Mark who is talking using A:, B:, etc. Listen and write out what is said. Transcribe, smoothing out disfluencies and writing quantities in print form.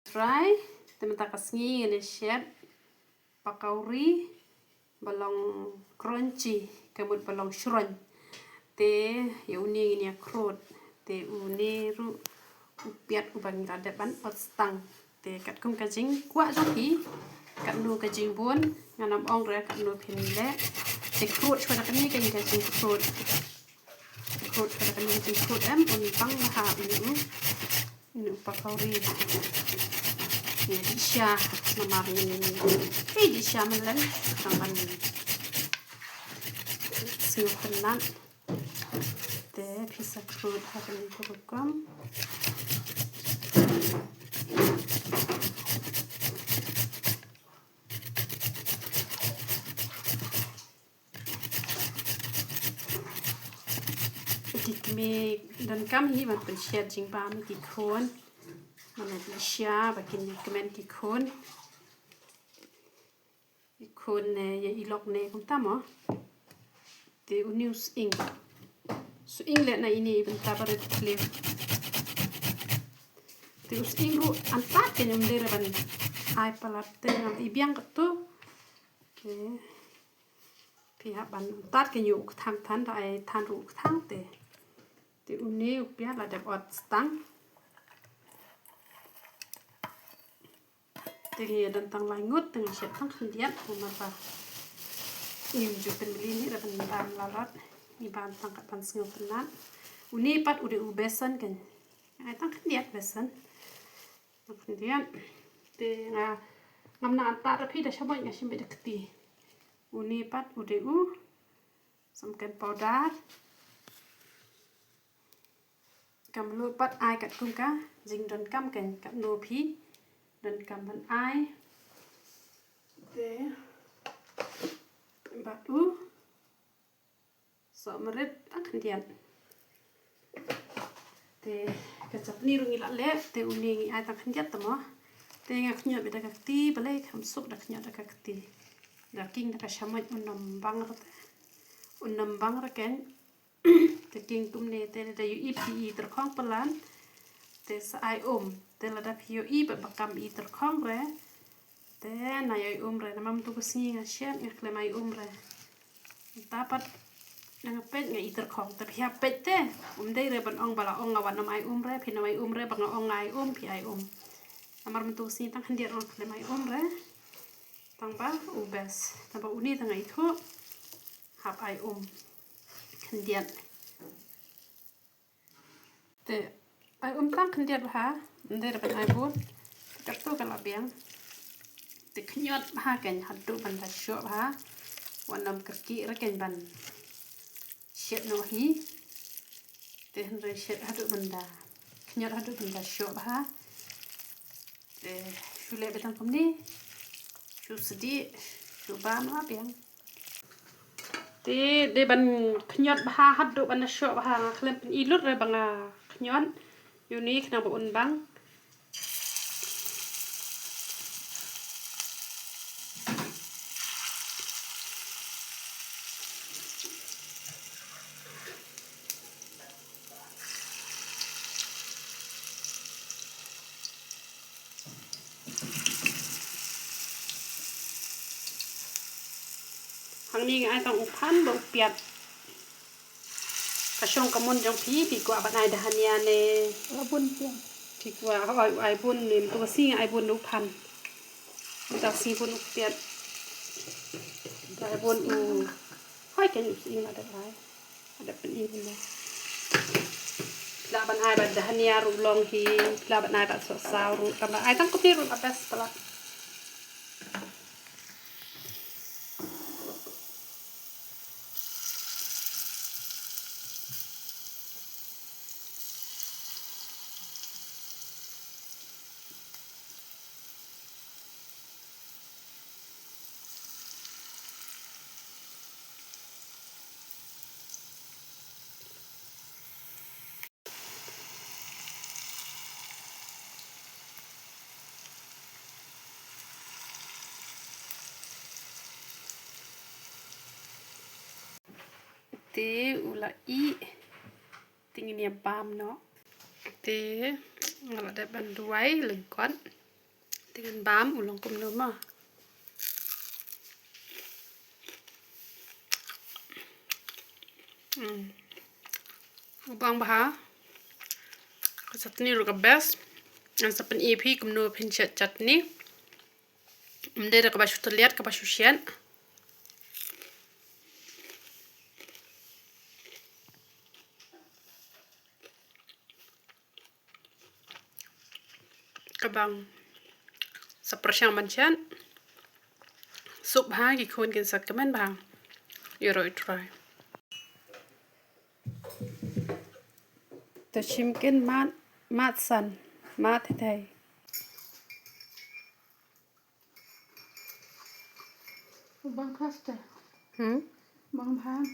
A: Try, teman kasngi ini shed, pakauri, balong crunchy, kemudian balong shron, te uni ini akrod, te uni ru upiat ubang radapan otstang, te kat kum kajing kuat joki, kat nu kajing bun, nganam ong re kat nu pinile, te krod pada kami kajing krod pada kami kajing krod unpang mahal ini pakauri. Di siya mamarin di siya man lang naman sinukunan te pisa crude harin program dikmi dan kami man pensiat jingpa mi dikon mana siya bakin kemen dikon ya ilok ne kung tamo te unius ing so inglet na ini bentar pada clear te us ing ru antat ke nyum dere ban ai palate ngam ibiang ketu te pihak ban antat ke nyuk thang than dai than ru thang te uni upia la dep ot stang te dan tang langut teng siap tang kendiat mama nim jupen beli ni dapat ban lalat ni ban tang kapan singau tenan uni pat udah besan kan ai tang kendiat besan tang kendiat te ngam na antar rapi dah syabot ngasim beda keti uni pat udah samkan powder kam lu pat ai kat kum ka jing don kam kan kat no phi don kam ban ai te batu so merit tak kendian te kacap ni rungi la le te uni ai tak kendiat tamo te ngak nyot beda kakti balai kam sup dak nyot dak kakti daking dak shamaj unam bang raken te king tumne te da yu ipi terkhong pelan te sai te lada pio i bakam i terkhong re te na yai re namam tu kusi ngasyan ngakle mai re tapat nang pet ngai i terkhong te pia pet te dei re ban ong bala ong awan mai re phina mai re bang ong ai pi ai amar mentu kusi tang handiat ong kle mai re tang ba ubes tang ba uni tang ai thu hap ai kendiat te ai tang kendiat ha ndai dapat ai bun kartu kala biang te knyot ha kan hadu ban da syo ha wanam kerki ra kan ban syet no hi te hre syet hadu benda knyot hadu benda syo ha te shule betang komni shu sedi shu ba ma biang te de ban knyot ha hadu ban syo ha klem pen ilut re bang knyot unik na bu bang hang ni ai tang uphan bo piat kasong kamun jong pi ko aban ai dahania ne
B: Abun piang.
A: tikwa ai bun nim to si ai bun uphan ta si bun piat ai bun hoi kan ing ada ai ada pen ing ne la ban ai ban dahania ru long hi la ban ai ba so sao ru ta ai tang ko pi ru abes pala te ula i tingin ya pam no te ngala da ban duai lengkon Dengan bám ulang kum nữa mà. Bang bah. Chutney ru ka best. Ang sa pan EP kum no pin chutney. Mde ka ba shutliat ka ba shushian. Kabang sa prasyang manchan sup ha gi khon kin sak kamen bang yoroi try ta chim kin mat san mat thai
B: Bang kaste.
A: hmm
B: Bang bhan.